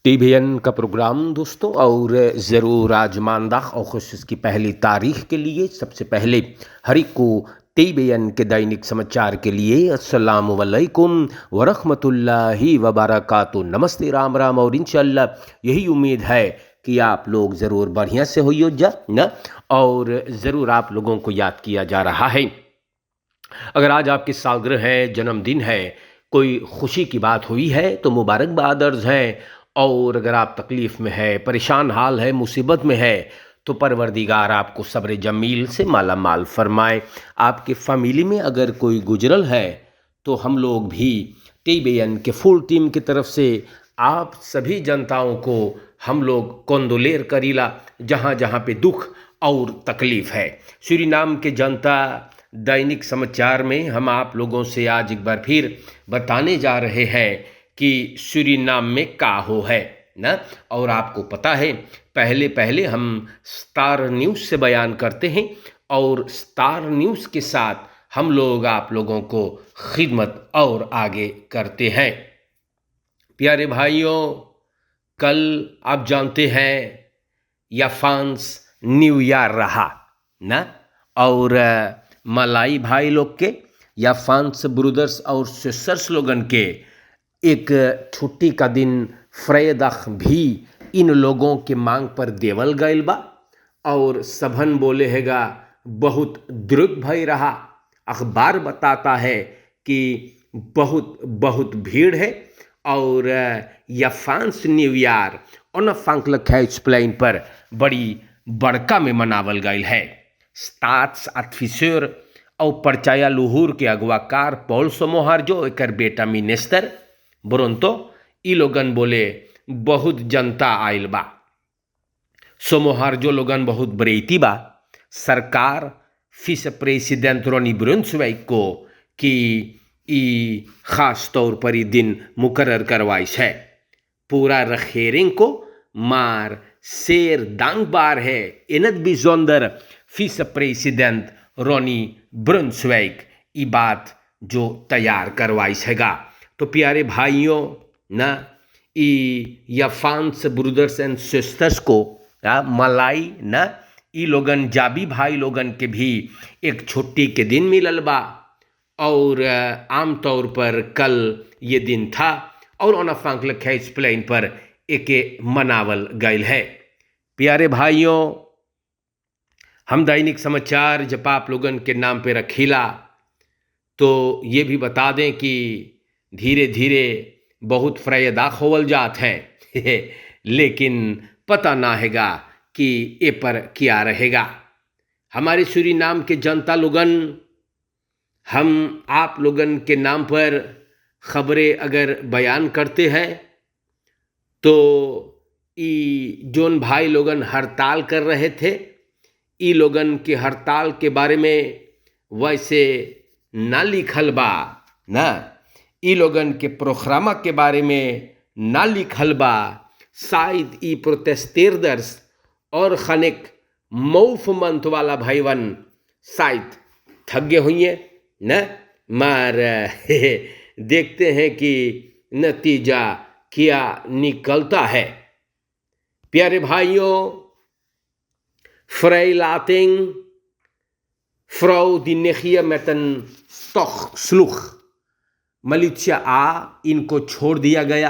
TVN का programme दोस्तों और ज़रूर आज मानदाख और खुश की पहली तारीख के लिए सबसे पहले हरी को टीवीएन के दैनिक समाचार के लिए अस्सलाम वालेकुम वरहमतुल्लाहि वबरकातुहू। नमस्ते, राम राम और इंशाल्लाह यही उम्मीद है कि आप लोग ज़रूर बढ़िया से होइयो जा ना, और ज़रूर आप लोगों को याद किया जा रहा है। अगर आज आपकी सालगिरह है, जन्मदिन है, कोई खुशी की बात हुई है तो मुबारकबाद अर्ज़ है। और अगर आप तकलीफ़ में है, परेशान हाल है, मुसीबत में है तो परवरदिगार आपको सब्र जमील से माला माल फरमाए। आपके फैमिली में अगर कोई गुजरल है तो हम लोग भी टीवीएन के फुल टीम की तरफ से आप सभी जनताओं को हम लोग कोंदोलेर करीला जहाँ जहाँ पे दुख और तकलीफ़ है। सूरीनाम के जनता दैनिक समाचार में हम आप लोगों से आज एक बार फिर बताने जा रहे हैं कि सूरीनाम में का हो है ना। और आपको पता है पहले पहले हम स्टार न्यूज़ से बयान करते हैं और स्टार न्यूज़ के साथ हम लोग आप लोगों को खिदमत और आगे करते हैं। प्यारे भाइयों, कल आप जानते हैं याफांस न्यू ईयर रहा ना, और मलाई भाई लोग के याफांस ब्रदर्स और सिस्टर्स लोगन के एक छुट्टी का दिन फ्रेदख भी इन लोगों के मांग पर देवल गईल बा और सबन बोले हैगा बहुत द्रुत भई रहा। अखबार बताता है कि बहुत बहुत भीड़ है और याफांस न्यू ईयर ओनफांकलक प्लेन पर बड़ी बड़का में मनावल गईल है। स्टाट्स अफिसर और परचाया लुहुर के अगवाकार पॉल सोमोहार जो एक बेटा मिनिस्टर बुरंतो ई लोगन बोले बहुत जनता आयल बा। सोमोहार जो लोगन बहुत बरेती बा सरकार फिस प्रेसिडेंट रोनी ब्रुंसवेक को कि ई खास तौर पर ई दिन मुकर्रर करवाइश है। पूरा रखेरिंग को मार शेर दांग बार है इनत भी जोंदर फिस प्रेसिडेंट रोनी ब्रुंसवेक ई बात जो तैयार करवाइश हैगा। तो प्यारे भाइयों ना, ई याफांस ब्रदर्स एंड सिस्टर्स को मलाई ना ई लोगन जाबी भाई लोगन के भी एक छुट्टी के दिन मिलल बा और आमतौर पर कल ये दिन था और ओनाफांकल खेस प्लेन पर एके मनावल गईल है। प्यारे भाइयों, हम दैनिक समाचार जब आप लोगन के नाम पे रखीला तो ये भी बता दें कि धीरे धीरे बहुत फ्रायदा खोवल जात है लेकिन पता ना हैगा कि ए पर क्या रहेगा। हमारे सूरीनाम के जनता लोगन, हम आप लोगन के नाम पर खबरें अगर बयान करते हैं तो ई जोन भाई लोगन हड़ताल कर रहे थे ई लोगन के हड़ताल के बारे में वैसे ना लिखल बा ना, ई लोगन के प्रोग्रामा के बारे में ना लिखल बा। शायद ई प्रोटेस्टेर्दर्स और खनिक मौफ मंथ वाला भाईवन शायद थक गए हुए न, मार देखते हैं कि नतीजा क्या निकलता है। प्यारे भाइयों, फ्रेलातिंग फ्राउ दी नेखिया मेतन तोख स्लुख मलित्या इनको छोड़ दिया गया।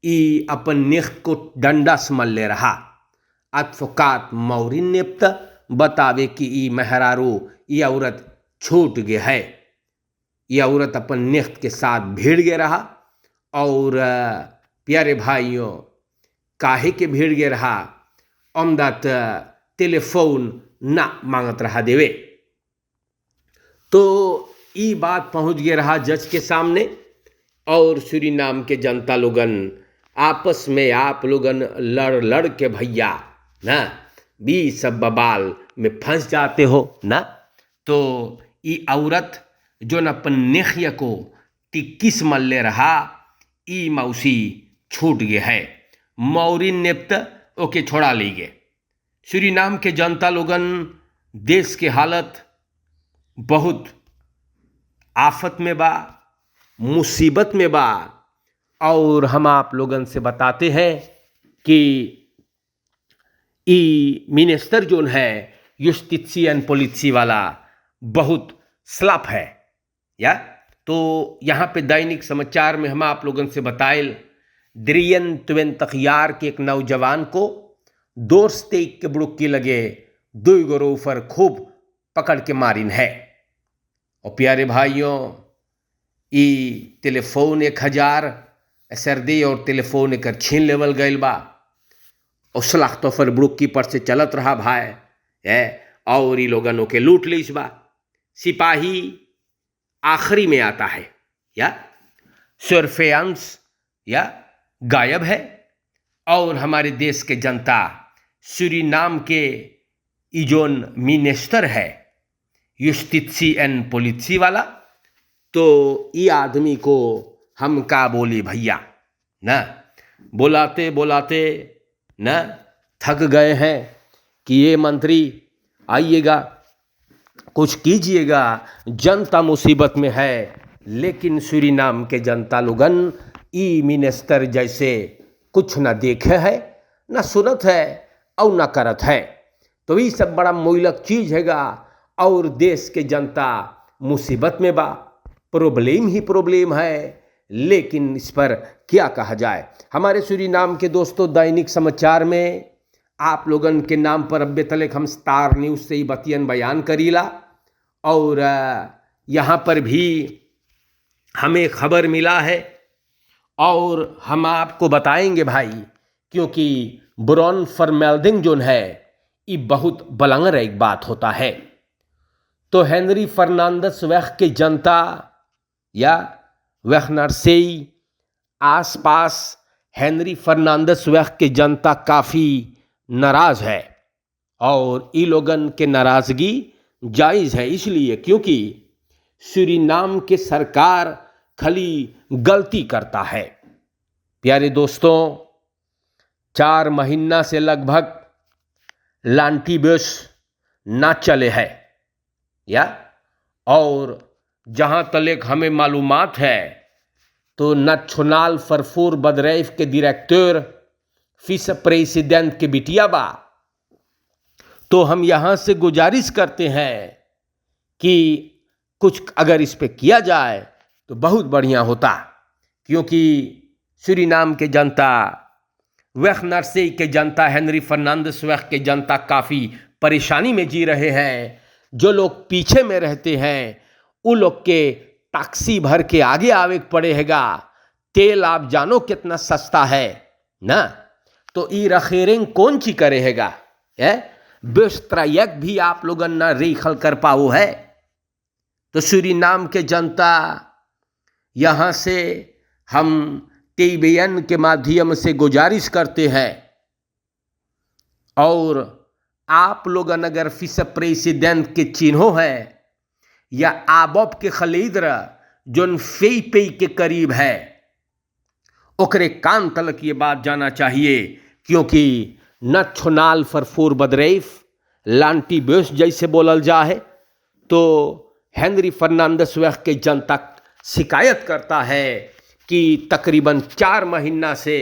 ई अपन नेख को डंडा समल ले रहा। अदफोकात मौरिन नेप्त बतावे कि ई मेहरारू ये औरत छूट गया है। ये औरत अपन नेख के साथ भीड़ गया रहा और प्यारे भाइयों काहे के भीड़ गया रहा, अमदात टेलीफोन ना मांगत रहा देवे। तो ई बात पहुंच गया रहा जज के सामने और सूरीनाम के जनता लोगन आपस में आप लोगन लड़ लड़ के भैया ना भी सब बबाल में फंस जाते हो ना। तो ई औरत जो न अपन नेखिया को टिक्किस मल्ले रहा ई मौसी छूट गए है। मौरिन नेप्त ओके छोड़ा ली गए। सूरीनाम के जनता लोगन देश के हालत बहुत आफत में बा, मुसीबत में बा और हम आप लोगन से बताते हैं कि ई मिनिस्टर जोन है युस्टिशियन पॉलिसी वाला बहुत स्लप है या। तो यहाँ पे दैनिक समाचार में हम आप लोगन से बताएल द्रियन तुवेन तखियार के एक नौजवान को दोस्ते के बुड़की लगे दुई गोरोफर खूब पकड़ के मारिन है। और प्यारे भाइयों, ई टेलीफोन 1000 सर्दी और टेलीफोन एक छीन लेवल गईल बा। उसलाख तो फिर बुड़की पर से चलत रहा भाई है और ई लोगनों के लूट लीस बा। सिपाही आखिरी में आता है या सर्फेंस या गायब है। और हमारे देश के जनता सूरीनाम के इजोन मिनिस्टर है युस्टिशियन पॉलिसी वाला, तो ये आदमी को हम का बोली भैया ना, बोलाते बोलाते ना थक गए हैं कि ये मंत्री आइएगा कुछ कीजिएगा, जनता मुसीबत में है। लेकिन सूरीनाम के जनता लोगन ई मिनिस्टर जैसे कुछ न देखे है, न सुनत है और न करत है। तो ये सब बड़ा मोइलक चीज हैगा और देश के जनता मुसीबत में बा, प्रॉब्लम ही प्रॉब्लम है। लेकिन इस पर क्या कहा जाए। हमारे सूरीनाम के दोस्तों, दैनिक समाचार में आप लोगन के नाम पर अब्बे तलक हम स्टार न्यूज़ से ही बतियन बयान करीला और यहाँ पर भी हमें खबर मिला है और हम आपको बताएंगे भाई, क्योंकि ब्रॉन फर्मेल्डिंग जोन है ये बहुत बलंगर एक बात होता है। तो हेनरी फर्नांडस वह के जनता या वह नरसेई आसपास हेनरी फर्नांडस वह के जनता काफ़ी नाराज़ है और ई लोगन के नाराज़गी जायज़ है, इसलिए क्योंकि सूरीनाम के सरकार खाली गलती करता है। प्यारे दोस्तों, 4 महीना से लगभग लांटी बस ना चले है या, और जहाँ तक हमें मालूमात है तो नेशनल फरफूर बदरैफ के डायरेक्टर विस प्रेसिडेंट के बिटिया बा। तो हम यहाँ से गुजारिश करते हैं कि कुछ अगर इस पे किया जाए तो बहुत बढ़िया होता, क्योंकि सूरीनाम के जनता वह नरसे के जनता हेनरी फर्नांडस वह के जनता काफ़ी परेशानी में जी रहे हैं। जो लोग पीछे में रहते हैं उन लोग के टैक्सी भर के आगे आवे पड़ेगा। तेल आप जानो कितना सस्ता है ना, तो ई रखेरेंग कौन ची करेगा है, बेस्त्रयक भी आप लोगन ना रेखल कर पाओ है। तो सूरीनाम के जनता यहाँ से हम टीवीएन के माध्यम से गुजारिश करते हैं, और आप लोगन अगर विस प्रेसिडेंट के चिन्हो है या आबब के खलीदर जोन फे पे के करीब है, ओकरे कान तलक ये बात जाना चाहिए, क्योंकि नेशनल फरफूर बदरैफ लांटी बेस जैसे बोलल जा है तो हेनरी फर्नांडस वह के जनता शिकायत करता है कि तकरीबन 4 महीना से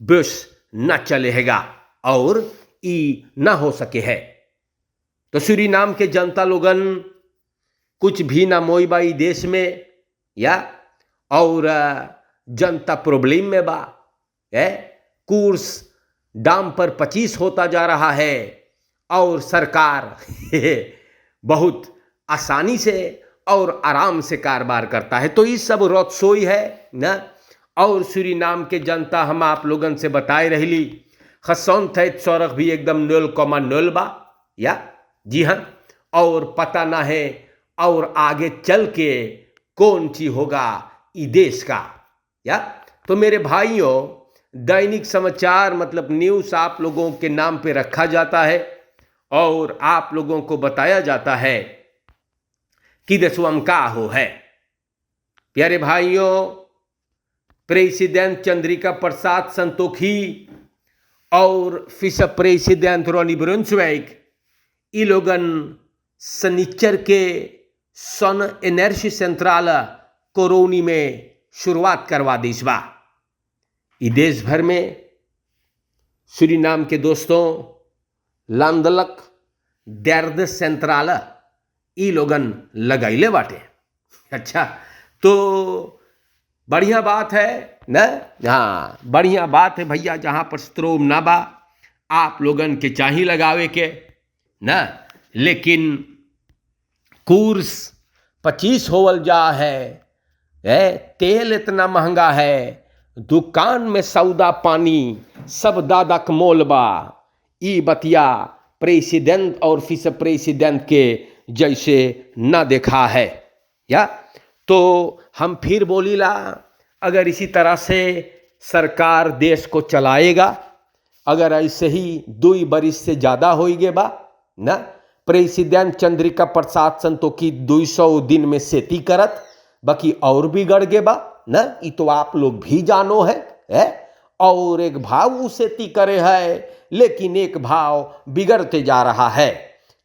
बस न चलेगा और ई न हो सके है। तो सूरीनाम के जनता लोगन कुछ भी ना मोईबाई देश में या, और जनता प्रॉब्लम में बा है। कूर्स दाम पर 25 होता जा रहा है और सरकार बहुत आसानी से और आराम से कारोबार करता है। तो ये सब रोतसोई है ना। और सूरीनाम के जनता हम आप लोगन से बताए रही खसौन थे सौरख भी एकदम 0,0 बा या, जी हाँ, और पता ना है और आगे चल के कौन सी होगा ई देश का या। तो मेरे भाइयों, दैनिक समाचार मतलब न्यूज़ आप लोगों के नाम पे रखा जाता है और आप लोगों को बताया जाता है कि देशवम का हो है। प्यारे भाइयों, प्रेसिडेंट चंद्रिका प्रसाद संतोखी और विस प्रेसिडेंट रोनी ब्रुन्सविक ई लोगन सनिचर के सन एनर्जी सेंट्रल कोरोनी में शुरुआत करवा दीस बा ई देश भर में सूरीनाम के दोस्तों लांदलक दर्द सेंट्राल ई लोगन लगैले बाटे। अच्छा, तो बढ़िया बात है न। हाँ, बढ़िया बात है भैया, जहाँ पर स्त्रोम ना बा आप लोगन के चाही लगावे के न। लेकिन कूर्स 25 होवल जा है, तेल इतना महंगा है, दुकान में सौदा पानी सब दादक मोल बा। ई बतिया प्रेसिडेंट और विस प्रेसिडेंट के जैसे न देखा है या। तो हम फिर बोलीला, अगर इसी तरह से सरकार देश को चलाएगा, अगर ऐसे ही 2 बरिस से ज़्यादा होइगे बा न, प्रेसिडेंट चंद्रिका प्रसाद संतोखी 200 दिन में सेती करत, बाकी और बिगड़ गे बा न। ये तो आप लोग भी जानो है? और एक भाव वो सेती करे है, लेकिन एक भाव बिगड़ते जा रहा है।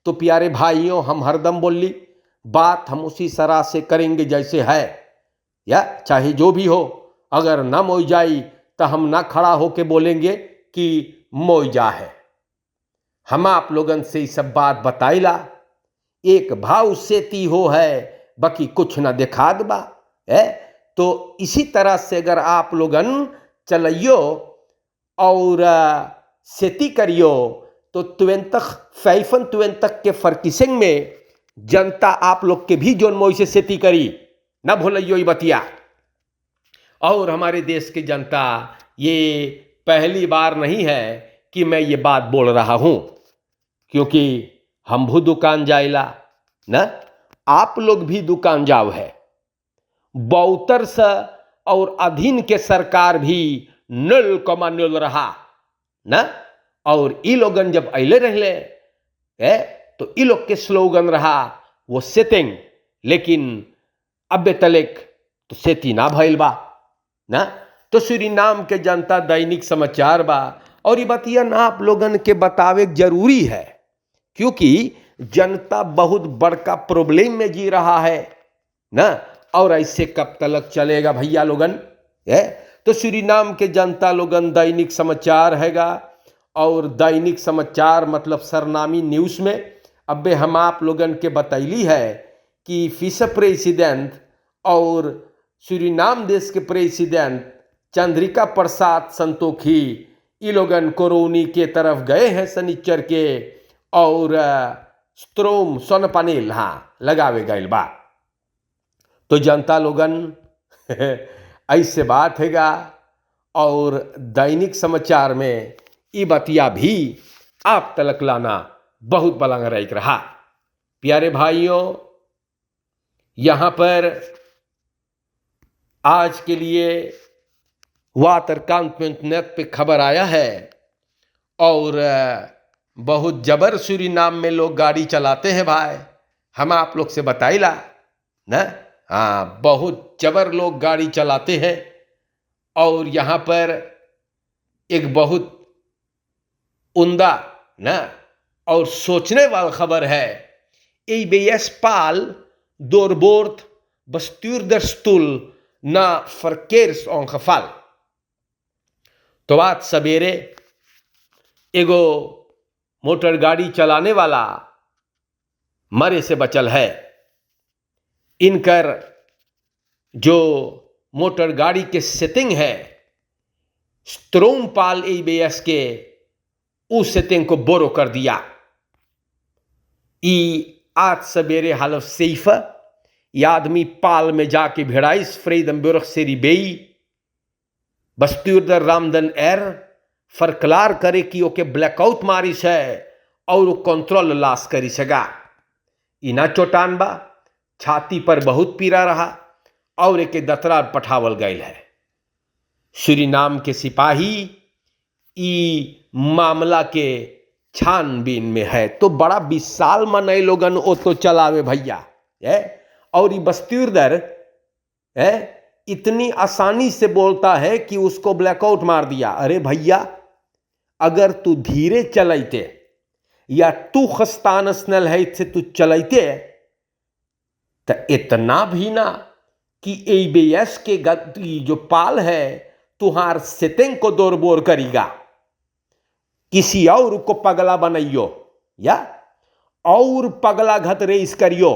तो प्यारे भाइयों, हम हरदम बोली बात हम उसी तरह से करेंगे जैसे है, या चाहे जो भी हो। अगर ना मोई जाई तो हम ना खड़ा होके बोलेंगे कि मोईजा है। हम आप लोगन से ये सब बात बताइला, एक भाव सेती हो है, बाकी कुछ ना दिखा दबा है। तो इसी तरह से अगर आप लोगन चलियो और सेती करियो, तो 25 के फर्किसिंग में जनता आप लोग के भी जोन मोई से सेती करी, ना भूलियो ये बतिया। और हमारे देश की जनता, ये पहली बार नहीं है कि मैं ये बात बोल रहा हूं, क्योंकि हम भी दुकान जाइला न, आप लोग भी दुकान जाओ है। 72 और अधीन के सरकार भी 0,0 रहा न। और ई लोगन जब अले रहले तो ई लोग के स्लोगन रहा वो सेटिंग, लेकिन अबे तलेक तो सेती ना भइल बा ना। तो सूरीनाम के जनता दैनिक समाचार बा, और ये बतिया ना आप लोगन के बतावे जरूरी है, क्योंकि जनता बहुत बड़का प्रॉब्लम में जी रहा है ना। और ऐसे कब तक चलेगा भैया लोगन? तो सूरीनाम के जनता लोगन दैनिक समाचार हैगा, और दैनिक समाचार मतलब सरनामी न्यूज़ में अबे हम आप लोगन के बतैली है कि विस प्रेसिडेंट और सूरीनाम देश के प्रेसिडेंट चंद्रिका प्रसाद संतोखी ई लोगन कोरोनी के तरफ गए हैं शनिचर के, और स्त्रोम सोन पैनल हाँ लगावे गए बा। तो जनता लोगन ऐसे बात हैगा, और दैनिक समाचार में ई बतिया भी आप तलक लाना बहुत बलंग रहा। प्यारे भाइयों, यहाँ पर आज के लिए वातरकांत.net पे खबर आया है, और बहुत जबर सूरीनाम में लोग गाड़ी चलाते हैं भाई, हम आप लोग से बताइला न। हाँ, बहुत जबर लोग गाड़ी चलाते हैं। और यहाँ पर एक बहुत उम्दा न और सोचने वाला खबर है। EBS पाल doorboord bestuurdersstoel na verkeersongeval। तो आज सवेरे एगो मोटर गाड़ी चलाने वाला मरे से बचल है। इनकर जो मोटर गाड़ी के सेटिंग है, स्त्रोमपाल EBS के उस सेटिंग को बोरो कर दिया। आज सवेरे हालत सेफ ये आदमी पाल में जाके भिड़ाइस फ्रेडमबर्ग से रिबेई बस्तूरदर रामदन एर फरकलार करे कि ओके ब्लैकआउट मारिस है, और वो कंट्रोल लॉस करी सगा। इना चोटान बा, छाती पर बहुत पीड़ा रहा, और एक दतरा पठावल गयल है। सूरीनाम के सिपाही ई मामला के छानबीन में है। तो बड़ा विशाल मनई लोगन ओ तो चलावे भैया और ये बस्तूरदर इतनी आसानी से बोलता है कि उसको ब्लैकआउट मार दिया। अरे भैया, अगर तू धीरे चलते या तू खस्तानस्नल है से तू चलते तो इतना भी ना कि EBS के जो पाल है तुहार सेतें को दौर बोर करेगा, किसी और को पगला बनाइयो या और पगला घत रेस करियो,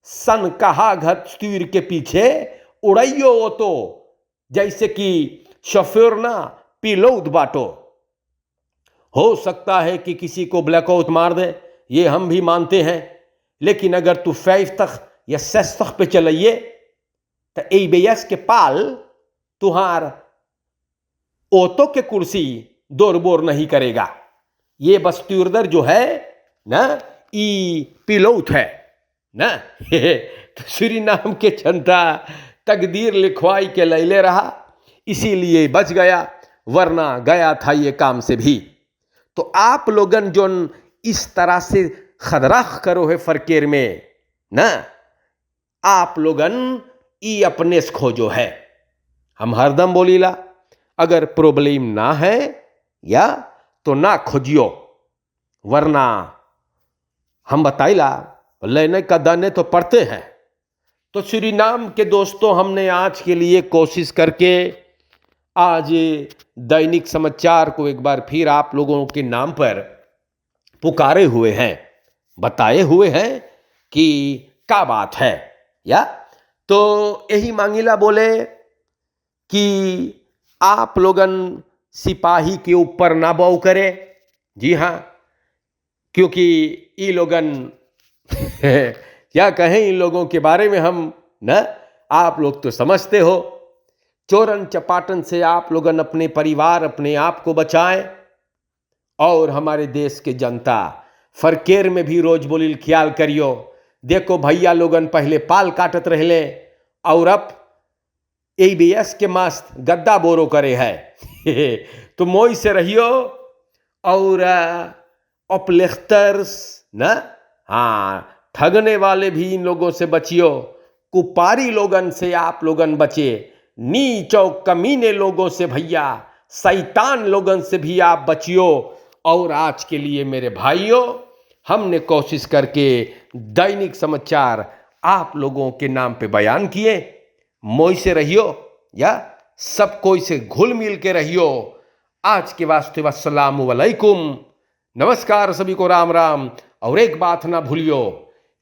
सन कहा घत तीर के पीछे उड़ाइयो वो तो, जैसे कि शफेर ना पिलोद बाटो। हो सकता है कि किसी को ब्लैकआउट मार दे, ये हम भी मानते हैं, लेकिन अगर तू 5 तक या 6 तक पे चलाइए तो ABS के पाल तुहार ओतो के कुर्सी दौर बोर नहीं करेगा। ये बस ट्यूरदर जो है ना, ई पिलोट है ना। तो सूरीनाम के जनता तकदीर लिखवाई के लैले रहा, इसीलिए बच गया, वरना गया था ये काम से भी। तो आप लोगन जो इस तरह से खदराख करो है फरकेर में ना, आप लोगन ई अपने से खोजो है। हम हरदम बोलीला, अगर प्रॉब्लम ना है या तो ना खोजियो, वरना हम बताइला लेने का दाने तो पड़ते हैं। तो सूरीनाम के दोस्तों, हमने आज के लिए कोशिश करके आज दैनिक समाचार को एक बार फिर आप लोगों के नाम पर पुकारे हुए हैं, बताए हुए हैं कि क्या बात है या। तो यही मांगिला बोले कि आप लोगन सिपाही के ऊपर ना बौ करे। जी हाँ, क्योंकि ये लोगन क्या कहें, इन लोगों के बारे में हम ना, आप लोग तो समझते हो, चोरन चपाटन से आप लोगन अपने परिवार अपने आप को बचाएं। और हमारे देश के जनता फरकेर में भी रोज बोलिल ख्याल करियो। देखो भैया लोगन पहले पाल काटत रहले और अब ABS के मस्त गद्दा बोरो करे है। तो मोई से रहियो और अपलेख्तर्स ना, हाँ, ठगने वाले भी इन लोगों से बचियो, कुपारी लोगन से आप लोगन बचे, नीच और कमीने लोगों से भैया, शैतान लोगन से भी आप बचियो। और आज के लिए मेरे भाइयों, हमने कोशिश करके दैनिक समाचार आप लोगों के नाम पे बयान किए। मोई से रहियो या सब कोई से घुल मिल के रहियो। आज के वास्ते अस्सलाम वालेकुम, नमस्कार, सभी को राम राम। और एक बात ना भूलियो,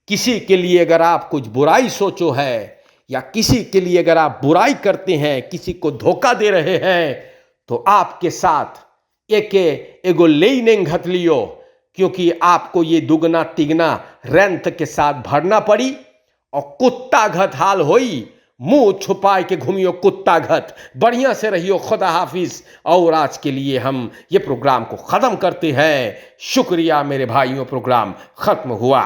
किसी के लिए अगर आप कुछ बुराई सोचो है या किसी के लिए अगर आप बुराई करते हैं, किसी को धोखा दे रहे हैं, तो आपके साथ एगो लेनेंग घत लियो, क्योंकि आपको ये दुगना तिगना रेंथ के साथ भरना पड़ी। और कुत्ता घत हाल होई, मुंह छुपाए के घूमियो कुत्ता घत। बढ़िया से रहियो, खुदा हाफिज। और आज के लिए हम ये प्रोग्राम को खत्म करते हैं। शुक्रिया मेरे भाइयों, प्रोग्राम खत्म हुआ।